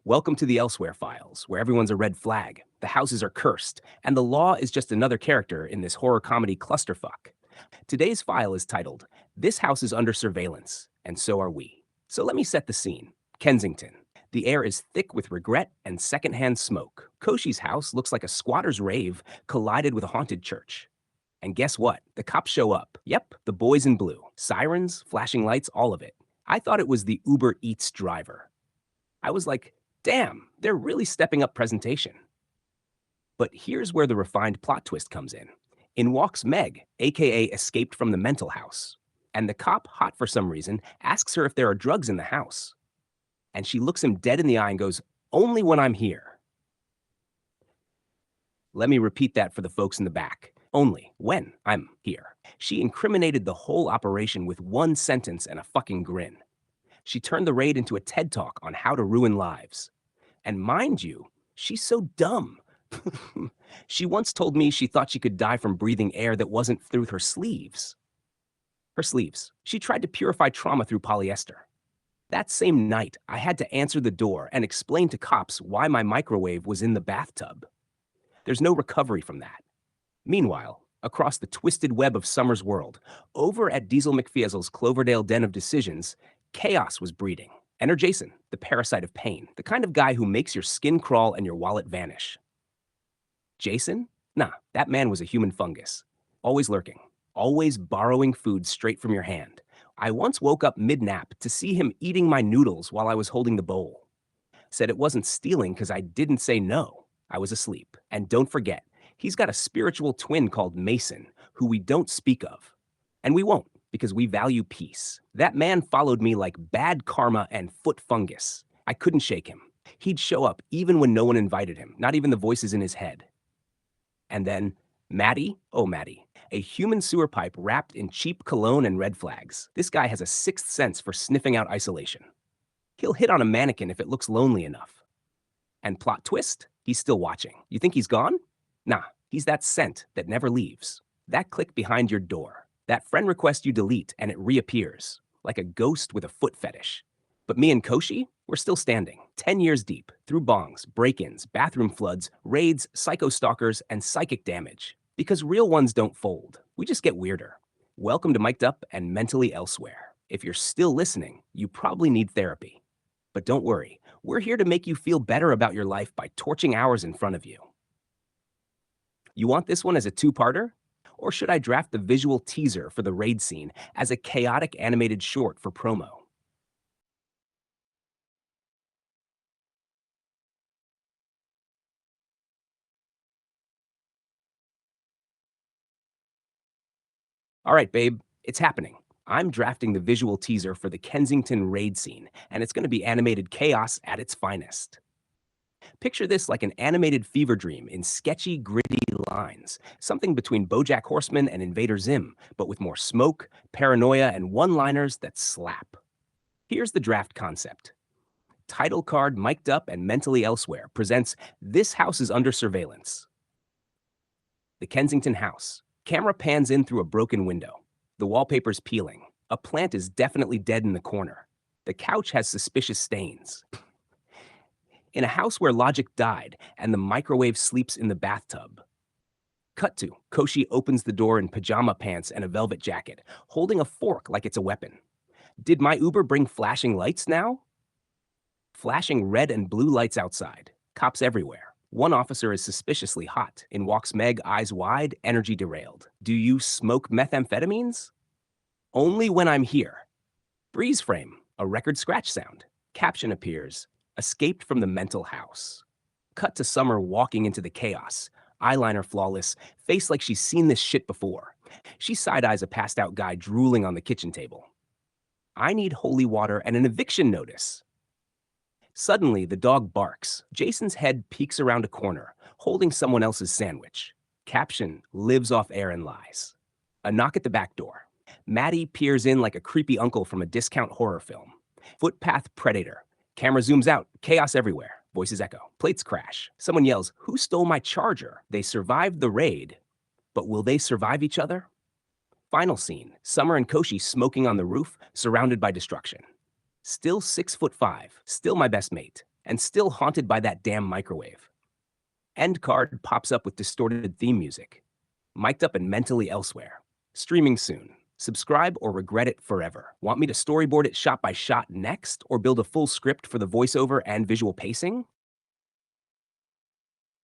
Welcome to the Elsewhere Files, where everyone's a red flag, the houses are cursed, and the law is just another character in this horror comedy clusterfuck. Today's file is titled, This House is Under Surveillance, and So Are We. So let me set the scene. Kensington. The air is thick with regret and secondhand smoke. Koshi's house looks like a squatter's rave collided with a haunted church. And guess what? The cops show up. Yep, the boys in blue. Sirens, flashing lights, all of it. I thought it was the Uber Eats driver. I was like, damn, they're really stepping up presentation. But here's where the refined plot twist comes in. In walks Meg, aka Escaped from the Mental House. And the cop, hot for some reason, asks her if there are drugs in the house. And she looks him dead in the eye and goes, "Only when I'm here." Let me repeat that for the folks in the back. Only when I'm here. She incriminated the whole operation with one sentence and a fucking grin. She turned the raid into a TED Talk on how to ruin lives. And mind you, she's so dumb. She once told me she thought she could die from breathing air that wasn't through her sleeves. Her sleeves. She tried to purify trauma through polyester. That same night, I had to answer the door and explain to cops why my microwave was in the bathtub. There's no recovery from that. Meanwhile, across the twisted web of Summer's world, over at Diesel McFiesel's Cloverdale den of decisions, chaos was breeding. Enter Jason, the parasite of pain, the kind of guy who makes your skin crawl and your wallet vanish. Jason? Nah, that man was a human fungus. Always lurking. Always borrowing food straight from your hand. I once woke up mid-nap to see him eating my noodles while I was holding the bowl. Said it wasn't stealing because I didn't say no. I was asleep. And don't forget, he's got a spiritual twin called Mason, who we don't speak of. And we won't, because we value peace. That man followed me like bad karma and foot fungus. I couldn't shake him. He'd show up even when no one invited him, not even the voices in his head. And then, Maddie, oh Maddie, a human sewer pipe wrapped in cheap cologne and red flags. This guy has a sixth sense for sniffing out isolation. He'll hit on a mannequin if it looks lonely enough. And plot twist, he's still watching. You think he's gone? Nah, he's that scent that never leaves. That click behind your door. That friend request you delete and it reappears, like a ghost with a foot fetish. But me and Koshi, we're still standing, 10 years deep, through bongs, break-ins, bathroom floods, raids, psycho-stalkers, and psychic damage. Because real ones don't fold. We just get weirder. Welcome to Mic'd Up and Mentally Elsewhere. If you're still listening, you probably need therapy. But don't worry, we're here to make you feel better about your life by torching hours in front of you. You want this one as a two-parter? Or should I draft the visual teaser for the raid scene as a chaotic animated short for promo? All right, babe, it's happening. I'm drafting the visual teaser for the Kensington raid scene, and it's going to be animated chaos at its finest. Picture this like an animated fever dream in sketchy, gritty lines, something between BoJack Horseman and Invader Zim, but with more smoke, paranoia, and one-liners that slap. Here's the draft concept. Title card Mic'd Up and Mentally Elsewhere presents This House is Under Surveillance. The Kensington house. Camera pans in through a broken window. The wallpaper's peeling. A plant is definitely dead in the corner. The couch has suspicious stains. In a house where logic died and the microwave sleeps in the bathtub. Cut to, Koshi opens the door in pajama pants and a velvet jacket, holding a fork like it's a weapon. Did my Uber bring flashing lights now? Flashing red and blue lights outside. Cops everywhere. One officer is suspiciously hot. In walks Meg, eyes wide, energy derailed. Do you smoke methamphetamines? Only when I'm here. Breeze frame, a record scratch sound. Caption appears, Escaped from the Mental House. Cut to Summer walking into the chaos. Eyeliner flawless, face like she's seen this shit before. She side-eyes a passed-out guy drooling on the kitchen table. I need holy water and an eviction notice. Suddenly, the dog barks. Jason's head peeks around a corner, holding someone else's sandwich. Caption, lives off air and lies. A knock at the back door. Maddie peers in like a creepy uncle from a discount horror film. Footpath predator. Camera zooms out, chaos everywhere. Voices echo. Plates crash. Someone yells, "Who stole my charger?" They survived the raid, but will they survive each other? Final scene, Summer and Koshi smoking on the roof, surrounded by destruction. Still 6'5", still my best mate. and still haunted by that damn microwave. End card pops up with distorted theme music. Mic'd up and mentally elsewhere. Streaming soon. Subscribe or regret it forever. Want me to storyboard it shot by shot next, or build a full script for the voiceover and visual pacing?